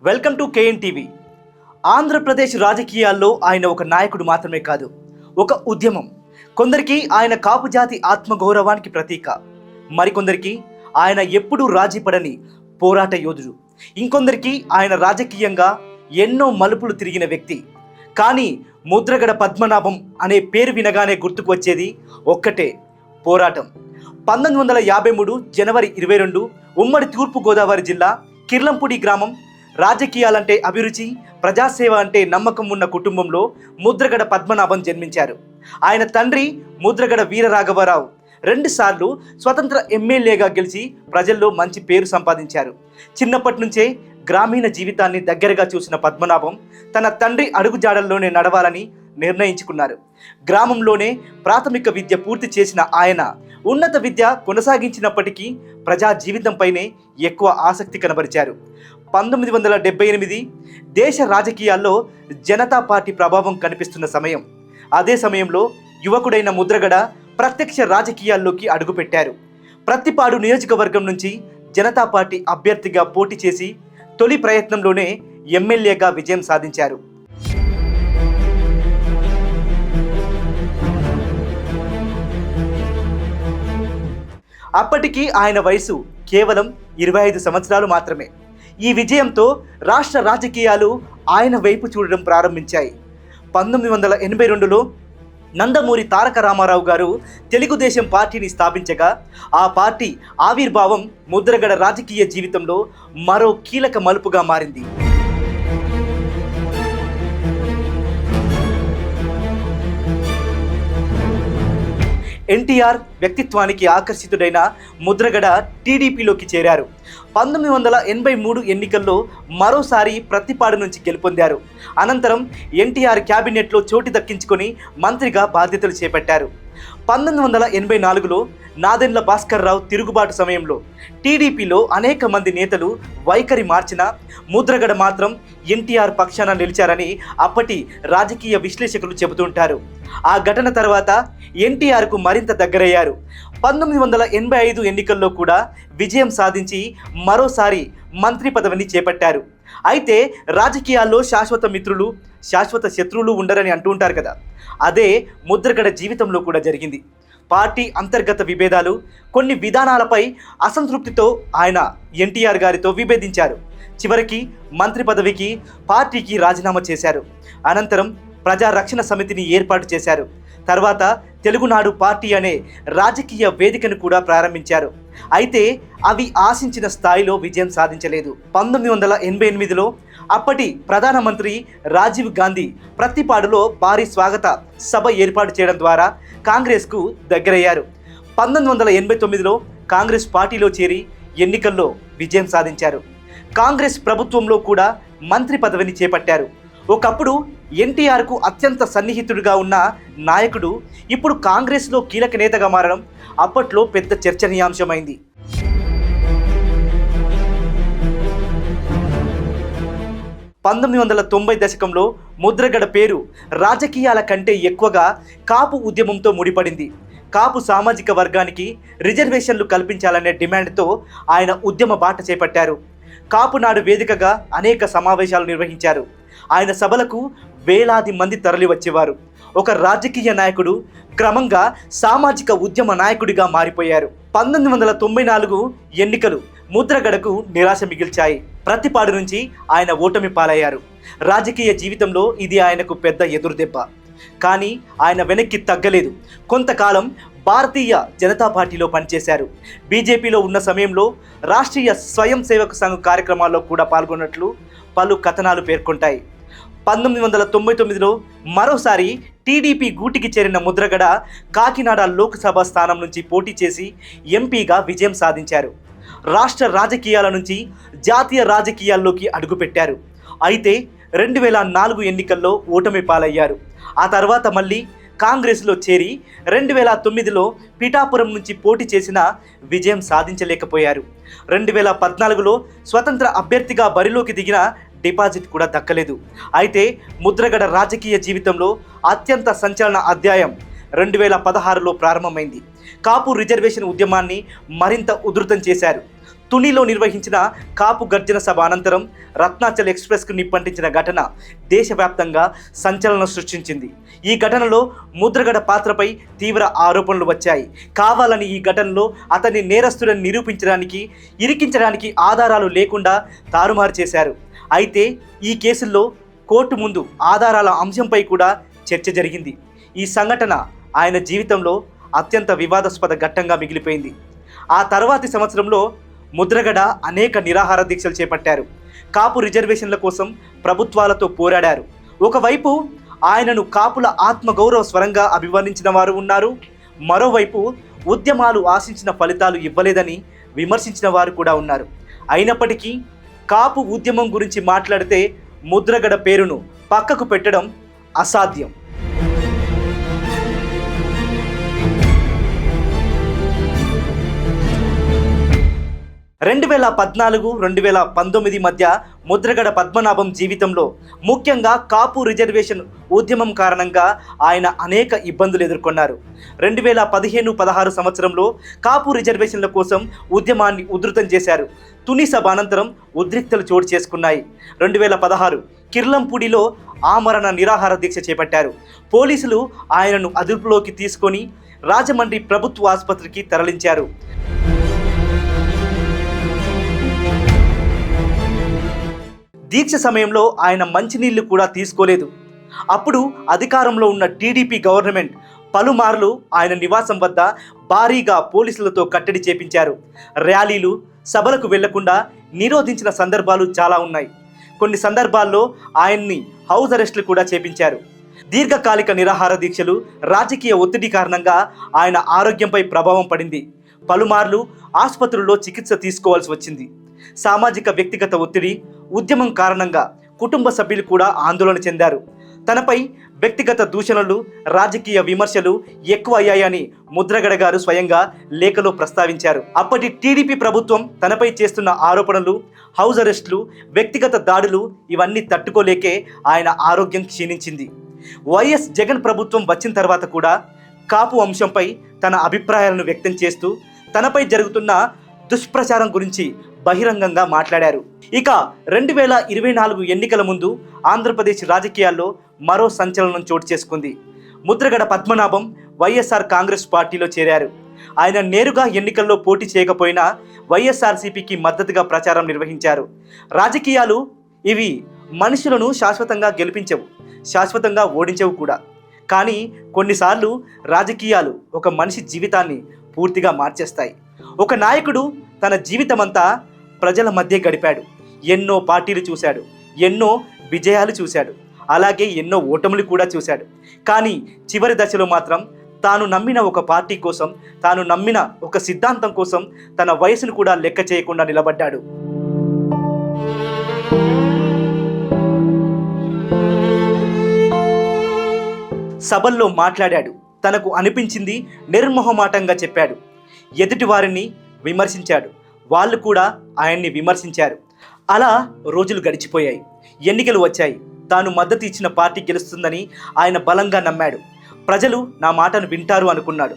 Welcome to KN TV. Andhra Pradesh రాజకీయాల్లో ఆయన ఒక నాయకుడు మాత్రమే కాదు, ఒక ఉద్యమం. కొందరికి ఆయన కాపు జాతి ఆత్మగౌరవానికి ప్రతీక, మరికొందరికి ఆయన ఎప్పుడూ రాజీపడని పోరాట యోధుడు, ఇంకొందరికి ఆయన రాజకీయంగా ఎన్నో మలుపులు తిరిగిన వ్యక్తి. కానీ ముద్రగడ పద్మనాభం అనే పేరు వినగానే గుర్తుకు వచ్చేది ఒక్కటే, పోరాటం. 1953 జనవరి 22 ఉమ్మడి తూర్పుగోదావరి జిల్లా కిర్లంపూడి గ్రామం. రాజకీయాలంటే అభిరుచి, ప్రజాసేవ అంటే నమ్మకం ఉన్న కుటుంబంలో ముద్రగడ పద్మనాభం జన్మించారు. ఆయన తండ్రి ముద్రగడ వీరరాఘవరావు 2 సార్లు స్వతంత్ర ఎమ్మెల్యేగా గెలిచి ప్రజల్లో మంచి పేరు సంపాదించారు. చిన్నప్పటి నుంచే గ్రామీణ జీవితాన్ని దగ్గరగా చూసిన పద్మనాభం తన తండ్రి అడుగుజాడల్లోనే నడవాలని నిర్ణయించుకున్నారు. గ్రామంలోనే ప్రాథమిక విద్య పూర్తి చేసిన ఆయన ఉన్నత విద్య కొనసాగించినప్పటికీ ప్రజా జీవితంపైనే ఎక్కువ ఆసక్తి కనబరిచారు. 1978 దేశ రాజకీయాల్లో జనతా పార్టీ ప్రభావం కనిపిస్తున్న సమయం. అదే సమయంలో యువకుడైన ముద్రగడ ప్రత్యక్ష రాజకీయాల్లోకి అడుగుపెట్టారు. ప్రత్తిపాడు నియోజకవర్గం నుంచి జనతా పార్టీ అభ్యర్థిగా పోటీ చేసి తొలి ప్రయత్నంలోనే ఎమ్మెల్యేగా విజయం సాధించారు. అప్పటికి ఆయన వయసు కేవలం 25 సంవత్సరాలు మాత్రమే. ఈ విజయంతో రాష్ట్ర రాజకీయాలు ఆయన వైపు చూడడం ప్రారంభించాయి. 1982లో నందమూరి తారక రామారావు గారు తెలుగుదేశం పార్టీని స్థాపించగా ఆ పార్టీ ఆవిర్భావం ముద్రగడ రాజకీయ జీవితంలో మరో కీలక మలుపుగా మారింది. ఎన్టీఆర్ వ్యక్తిత్వానికి ఆకర్షితుడైన ముద్రగడ టీడీపీలోకి చేరారు. 1983 ఎన్నికల్లో మరోసారి ప్రత్తిపాడు నుంచి గెలుపొందారు. అనంతరం ఎన్టీఆర్ క్యాబినెట్లో చోటు దక్కించుకొని మంత్రిగా బాధ్యతలు చేపట్టారు. 1984లో నాదెండ్ల భాస్కర్రావు తిరుగుబాటు సమయంలో టీడీపీలో అనేక మంది నేతలు వైఖరి మార్చిన ముద్రగడ మాత్రం ఎన్టీఆర్ పక్షాన నిలిచారని అప్పటి రాజకీయ విశ్లేషకులు చెబుతుంటారు. ఆ ఘటన తర్వాత ఎన్టీఆర్కు మరింత దగ్గరయ్యారు. 1985 ఎన్నికల్లో కూడా విజయం సాధించి మరోసారి మంత్రి పదవిని చేపట్టారు. అయితే రాజకీయాల్లో శాశ్వత మిత్రులు, శాశ్వత శత్రువులు ఉండరని అంటూ ఉంటారు కదా, అదే ముద్రగడ జీవితంలో కూడా జరిగింది. పార్టీ అంతర్గత విభేదాలు, కొన్ని విధానాలపై అసంతృప్తితో ఆయన ఎన్టీఆర్ గారితో విభేదించారు. చివరికి మంత్రి పదవికి పార్టీకి రాజీనామా చేశారు. అనంతరం ప్రజా రక్షణ సమితిని ఏర్పాటు చేశారు. తర్వాత తెలుగునాడు పార్టీ అనే రాజకీయ వేదికను కూడా ప్రారంభించారు. అయితే అవి ఆశించిన స్థాయిలో విజయం సాధించలేదు. 1988లో అప్పటి ప్రధానమంత్రి రాజీవ్ గాంధీ ప్రత్తిపాడులో భారీ స్వాగత సభ ఏర్పాటు చేయడం ద్వారా కాంగ్రెస్కు దగ్గరయ్యారు. 1989లో కాంగ్రెస్ పార్టీలో చేరి ఎన్నికల్లో విజయం సాధించారు. కాంగ్రెస్ ప్రభుత్వంలో కూడా మంత్రి పదవిని చేపట్టారు. ఒకప్పుడు ఎన్టీఆర్కు అత్యంత సన్నిహితుడిగా ఉన్న నాయకుడు ఇప్పుడు కాంగ్రెస్లో కీలక నేతగా మారడం అప్పట్లో పెద్ద చర్చనీయాంశమైంది. 1990 దశకంలో ముద్రగడ పేరు రాజకీయాల కంటే ఎక్కువగా కాపు ఉద్యమంతో ముడిపడింది. కాపు సామాజిక వర్గానికి రిజర్వేషన్లు కల్పించాలనే డిమాండ్తో ఆయన ఉద్యమ బాట చేపట్టారు. కాపునాడు వేదికగా అనేక సమావేశాలు నిర్వహించారు. ఆయన సభలకు వేలాది మంది తరలి వచ్చేవారు. ఒక రాజకీయ నాయకుడు క్రమంగా సామాజిక ఉద్యమ నాయకుడిగా మారిపోయారు. 1994 ఎన్నికలు ముద్రగడకు నిరాశ మిగిల్చాయి. ప్రత్తిపాడు నుంచి ఆయన ఓటమి పాలయ్యారు. రాజకీయ జీవితంలో ఇది ఆయనకు పెద్ద ఎదురుదెబ్బ. కానీ ఆయన వెనక్కి తగ్గలేదు. కొంతకాలం భారతీయ జనతా పార్టీలో పనిచేశారు. బీజేపీలో ఉన్న సమయంలో రాష్ట్రీయ స్వయం సేవక సంఘ కార్యక్రమాల్లో కూడా పాల్గొన్నట్లు పలు కథనాలు పేర్కొంటాయి. 1999లో మరోసారి టీడీపీ గూటికి చేరిన ముద్రగడ కాకినాడ లోక్సభ స్థానం నుంచి పోటీ చేసి ఎంపీగా విజయం సాధించారు. రాష్ట్ర రాజకీయాల నుంచి జాతీయ రాజకీయాల్లోకి అడుగుపెట్టారు. అయితే 2004 ఎన్నికల్లో ఓటమి పాలయ్యారు. ఆ తర్వాత మళ్ళీ కాంగ్రెస్లో చేరి 2009లో పిఠాపురం నుంచి పోటీ చేసిన విజయం సాధించలేకపోయారు. 2014లో స్వతంత్ర అభ్యర్థిగా బరిలోకి దిగిన డిపాజిట్ కూడా దక్కలేదు. అయితే ముద్రగడ రాజకీయ జీవితంలో అత్యంత సంచలన అధ్యాయం 2016లో ప్రారంభమైంది. కాపు రిజర్వేషన్ ఉద్యమాన్ని మరింత ఉధృతం చేశారు. తునిలో నిర్వహించిన కాపు గర్జన సభ అనంతరం రత్నాచల్ ఎక్స్ప్రెస్కు నిప్పంటించిన ఘటన దేశవ్యాప్తంగా సంచలనం సృష్టించింది. ఈ ఘటనలో ముద్రగడ పాత్రపై తీవ్ర ఆరోపణలు వచ్చాయి. కావాలని ఈ ఘటనలో అతన్ని నేరస్తుడని నిరూపించడానికి, ఇరికించడానికి ఆధారాలు లేకుండా తారుమారు చేశారు. అయితే ఈ కేసుల్లో కోర్టు ముందు ఆధారాల అంశంపై కూడా చర్చ జరిగింది. ఈ సంఘటన ఆయన జీవితంలో అత్యంత వివాదాస్పద ఘట్టంగా మిగిలిపోయింది. ఆ తర్వాతి సంవత్సరంలో ముద్రగడ అనేక నిరాహార దీక్షలు చేపట్టారు. కాపు రిజర్వేషన్ల కోసం ప్రభుత్వాలతో పోరాడారు. ఒకవైపు ఆయనను కాపుల ఆత్మగౌరవ స్వరంగా అభివర్ణించిన వారు ఉన్నారు. మరోవైపు ఉద్యమాలు ఆశించిన ఫలితాలు ఇవ్వలేదని విమర్శించిన వారు కూడా ఉన్నారు. అయినప్పటికీ కాపు ఉద్యమం గురించి మాట్లాడితే ముద్రగడ పేరును పక్కకు పెట్టడం అసాధ్యం. 2014-2019 మధ్య ముద్రగడ పద్మనాభం జీవితంలో ముఖ్యంగా కాపు రిజర్వేషన్ ఉద్యమం కారణంగా ఆయన అనేక ఇబ్బందులు ఎదుర్కొన్నారు. 2015-16 సంవత్సరంలో కాపు రిజర్వేషన్ల కోసం ఉద్యమాన్ని ఉధృతం చేశారు. తుని సభ అనంతరం ఉద్రిక్తలు చోటు చేసుకున్నాయి. 2016 కిర్లంపూడిలో ఆమరణ నిరాహార దీక్ష చేపట్టారు. పోలీసులు ఆయనను అదుపులోకి తీసుకొని రాజమండ్రి ప్రభుత్వ ఆసుపత్రికి తరలించారు. దీక్ష సమయంలో ఆయన మంచినీళ్లు కూడా తీసుకోలేదు. అప్పుడు అధికారంలో ఉన్న టీడీపీ గవర్నమెంట్ పలుమార్లు ఆయన నివాసం వద్ద భారీగా పోలీసులతో కట్టడి చేపించారు. ర్యాలీలు, సభలకు వెళ్లకుండా నిరోధించిన సందర్భాలు చాలా ఉన్నాయి. కొన్ని సందర్భాల్లో ఆయన్ని హౌస్ అరెస్టులు కూడా చేపించారు. దీర్ఘకాలిక నిరాహార దీక్షలు, రాజకీయ ఒత్తిడి కారణంగా ఆయన ఆరోగ్యంపై ప్రభావం పడింది. పలుమార్లు ఆసుపత్రుల్లో చికిత్స తీసుకోవాల్సి వచ్చింది. సామాజిక వ్యక్తిగత ఒత్తిడి, ఉద్యమం కారణంగా కుటుంబ సభ్యులు కూడా ఆందోళన చెందారు. తనపై వ్యక్తిగత దూషణలు, రాజకీయ విమర్శలు ఎక్కువ అయ్యాయని ముద్రగడ గారు స్వయంగా లేఖలో ప్రస్తావించారు. అప్పటి టీడీపీ ప్రభుత్వం తనపై చేస్తున్న ఆరోపణలు, హౌస్ అరెస్టులు, వ్యక్తిగత దాడులు ఇవన్నీ తట్టుకోలేకే ఆయన ఆరోగ్యం క్షీణించింది. వైఎస్ జగన్ ప్రభుత్వం వచ్చిన తర్వాత కూడా కాపు అంశంపై తన అభిప్రాయాలను వ్యక్తం చేస్తూ తనపై జరుగుతున్న దుష్ప్రచారం గురించి బహిరంగంగా మాట్లాడారు. ఇక 2024 ఎన్నికల ముందు ఆంధ్రప్రదేశ్ రాజకీయాల్లో మరో సంచలనం చోటు చేసుకుంది. ముద్రగడ పద్మనాభం వైఎస్ఆర్ కాంగ్రెస్ పార్టీలో చేరారు. ఆయన నేరుగా ఎన్నికల్లో పోటీ చేయకపోయినా వైఎస్ఆర్సీపీకి మద్దతుగా ప్రచారం నిర్వహించారు. రాజకీయాలు ఇవి మనుషులను శాశ్వతంగా గెలిపించవు, శాశ్వతంగా ఓడించవు కూడా. కానీ కొన్నిసార్లు రాజకీయాలు ఒక మనిషి జీవితాన్ని పూర్తిగా మార్చేస్తాయి. ఒక నాయకుడు తన జీవితమంతా ప్రజల మధ్య గడిపాడు. ఎన్నో పార్టీలు చూశాడు, ఎన్నో విజయాలు చూశాడు, అలాగే ఎన్నో ఓటములు కూడా చూశాడు. కానీ చివరి దశలో మాత్రం తాను నమ్మిన ఒక పార్టీ కోసం, తాను నమ్మిన ఒక సిద్ధాంతం కోసం తన వయసును కూడా లెక్క చేయకుండా నిలబడ్డాడు. సభల్లో మాట్లాడాడు. తనకు అనిపించింది నిర్మోహమాటంగా చెప్పాడు. ఎదుటి వారిని విమర్శించాడు, వాళ్ళు కూడా ఆయన్ని విమర్శించారు. అలా రోజులు గడిచిపోయాయి. ఎన్నికలు వచ్చాయి. తాను మద్దతు ఇచ్చిన పార్టీ గెలుస్తుందని ఆయన బలంగా నమ్మాడు. ప్రజలు నా మాటను వింటారు అనుకున్నాడు.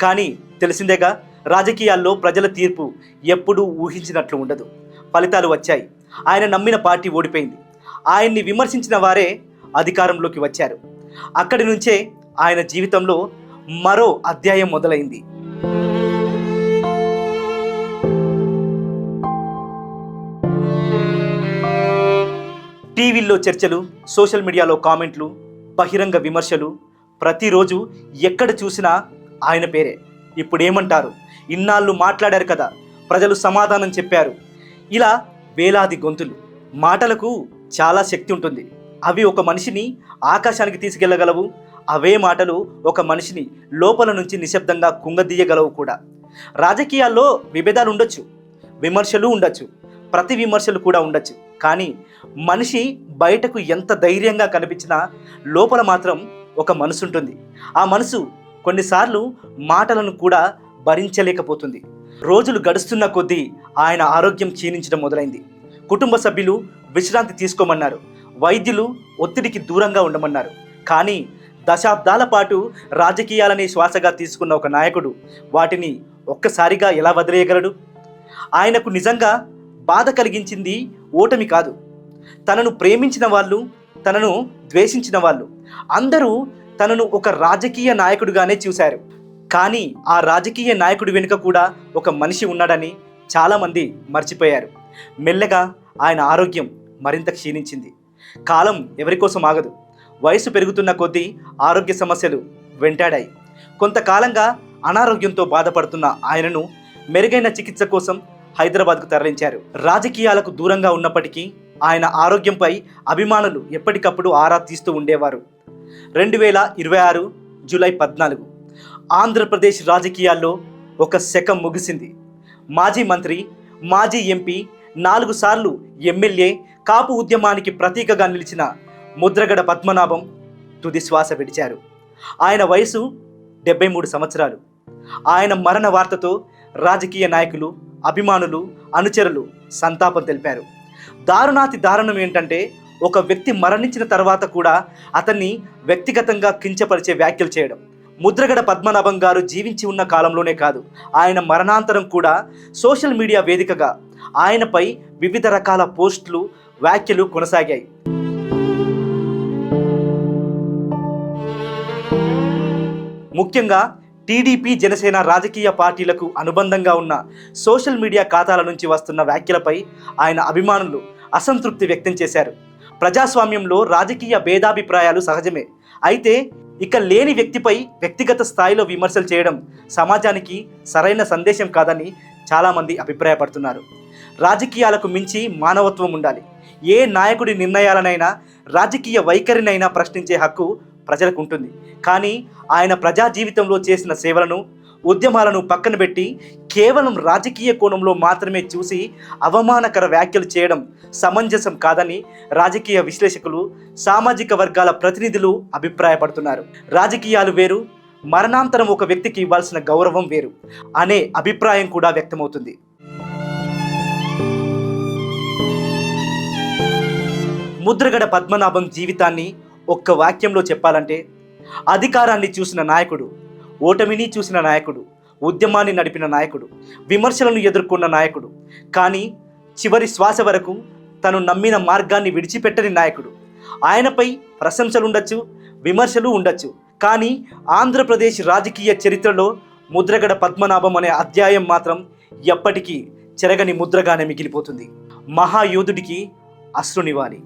కానీ తెలిసిందేగా, రాజకీయాల్లో ప్రజల తీర్పు ఎప్పుడూ ఊహించినట్లు ఉండదు. ఫలితాలు వచ్చాయి. ఆయన నమ్మిన పార్టీ ఓడిపోయింది. ఆయన్ని విమర్శించిన వారే అధికారంలోకి వచ్చారు. అక్కడి నుంచే ఆయన జీవితంలో మరో అధ్యాయం మొదలైంది. టీవీల్లో చర్చలు, సోషల్ మీడియాలో కామెంట్లు, బహిరంగ విమర్శలు, ప్రతిరోజు ఎక్కడ చూసినా ఆయన పేరే. ఇప్పుడేమంటారు? ఇన్నాళ్ళు మాట్లాడారు కదా, ప్రజలు సమాధానం చెప్పారు. ఇలా వేలాది గొంతులు. మాటలకు చాలా శక్తి ఉంటుంది. అవి ఒక మనిషిని ఆకాశానికి తీసుకెళ్లగలవు. అవే మాటలు ఒక మనిషిని లోపల నుంచి నిశ్శబ్దంగా కుంగదీయగలవు కూడా. రాజకీయాల్లో విభేదాలు ఉండొచ్చు, విమర్శలు ఉండొచ్చు, ప్రతి విమర్శలు కూడా ఉండొచ్చు. కానీ మనిషి బయటకు ఎంత ధైర్యంగా కనిపించినా లోపల మాత్రం ఒక మనసు ఉంటుంది. ఆ మనసు కొన్నిసార్లు మాటలను కూడా భరించలేకపోతుంది. రోజులు గడుస్తున్న కొద్దీ ఆయన ఆరోగ్యం క్షీణించడం మొదలైంది. కుటుంబ సభ్యులు విశ్రాంతి తీసుకోమన్నారు. వైద్యులు ఒత్తిడికి దూరంగా ఉండమన్నారు. కానీ దశాబ్దాల పాటు రాజకీయాలనే శ్వాసగా తీసుకున్న ఒక నాయకుడు వాటిని ఒక్కసారిగా ఎలా వదిలేయగలడు? ఆయనకు నిజంగా బాధ కలిగించింది ఓటమి కాదు, తనను ప్రేమించిన వాళ్ళు, తనను ద్వేషించిన వాళ్ళు అందరూ తనను ఒక రాజకీయ నాయకుడిగానే చూశారు. కానీ ఆ రాజకీయ నాయకుడి వెనుక కూడా ఒక మనిషి ఉన్నాడని చాలామంది మర్చిపోయారు. మెల్లగా ఆయన ఆరోగ్యం మరింత క్షీణించింది. కాలం ఎవరి కోసం ఆగదు. వయసు పెరుగుతున్న కొద్దీ ఆరోగ్య సమస్యలు వెంటాడాయి. కొంతకాలంగా అనారోగ్యంతో బాధపడుతున్న ఆయనను మెరుగైన చికిత్స కోసం హైదరాబాద్కు తరలించారు. రాజకీయాలకు దూరంగా ఉన్నప్పటికీ ఆయన ఆరోగ్యంపై అభిమానులు ఎప్పటికప్పుడు ఆరా తీస్తూ ఉండేవారు. 2026 జూలై 14 ఆంధ్రప్రదేశ్ రాజకీయాల్లో ఒక శకం ముగిసింది. మాజీ మంత్రి, మాజీ ఎంపీ, 4 సార్లు ఎమ్మెల్యే, కాపు ఉద్యమానికి ప్రతీకగా నిలిచిన ముద్రగడ పద్మనాభం తుది శ్వాస విడిచారు. ఆయన వయసు 73 సంవత్సరాలు. ఆయన మరణ వార్తతో రాజకీయ నాయకులు, అభిమానులు, అనుచరులు సంతాపం తెలిపారు. దారుణాతి దారుణం ఏంటంటే, ఒక వ్యక్తి మరణించిన తర్వాత కూడా అతన్ని వ్యక్తిగతంగా కించపరిచే వ్యాఖ్యలు చేయడం. ముద్రగడ పద్మనాభం గారు జీవించి ఉన్న కాలంలోనే కాదు, ఆయన మరణాంతరం కూడా సోషల్ మీడియా వేదికగా ఆయనపై వివిధ రకాల పోస్టులు, వ్యాఖ్యలు కొనసాగాయి. ముఖ్యంగా టీడీపీ, జనసేన రాజకీయ పార్టీలకు అనుబంధంగా ఉన్న సోషల్ మీడియా ఖాతాల నుంచి వస్తున్న వ్యాఖ్యలపై ఆయన అభిమానులు అసంతృప్తి వ్యక్తం చేశారు. ప్రజాస్వామ్యంలో రాజకీయ భేదాభిప్రాయాలు సహజమే. అయితే ఇక లేని వ్యక్తిపై వ్యక్తిగత స్థాయిలో విమర్శలు చేయడం సమాజానికి సరైన సందేశం కాదని చాలామంది అభిప్రాయపడుతున్నారు. రాజకీయాలకు మించి మానవత్వం ఉండాలి. ఏ నాయకుడి నిర్ణయాలనైనా, రాజకీయ వైఖరినైనా ప్రశ్నించే హక్కు ప్రజలకు ఉంటుంది. కానీ ఆయన ప్రజా జీవితంలో చేసిన సేవలను, ఉద్యమాలను పక్కన పెట్టి కేవలం రాజకీయ కోణంలో మాత్రమే చూసి అవమానకర వ్యాఖ్యలు చేయడం సమంజసం కాదని రాజకీయ విశ్లేషకులు, సామాజిక వర్గాల ప్రతినిధులు అభిప్రాయపడుతున్నారు. రాజకీయాలు వేరు, మరణాంతరం ఒక వ్యక్తికి ఇవ్వాల్సిన గౌరవం వేరు అనే అభిప్రాయం కూడా వ్యక్తమవుతుంది. ముద్రగడ పద్మనాభం జీవితాన్ని ఒక్క వాక్యంలో చెప్పాలంటే, అధికారాన్ని చూసిన నాయకుడు, ఓటమిని చూసిన నాయకుడు, ఉద్యమాన్ని నడిపిన నాయకుడు, విమర్శలను ఎదుర్కొన్న నాయకుడు, కానీ చివరి శ్వాస వరకు తను నమ్మిన మార్గాన్ని విడిచిపెట్టని నాయకుడు. ఆయనపై ప్రశంసలు ఉండొచ్చు, విమర్శలు ఉండొచ్చు, కానీ ఆంధ్రప్రదేశ్ రాజకీయ చరిత్రలో ముద్రగడ పద్మనాభం అనే అధ్యాయం మాత్రం ఎప్పటికీ చెరగని ముద్రగానే మిగిలిపోతుంది. మహాయోధుడికి అశ్రునివ్వాలి.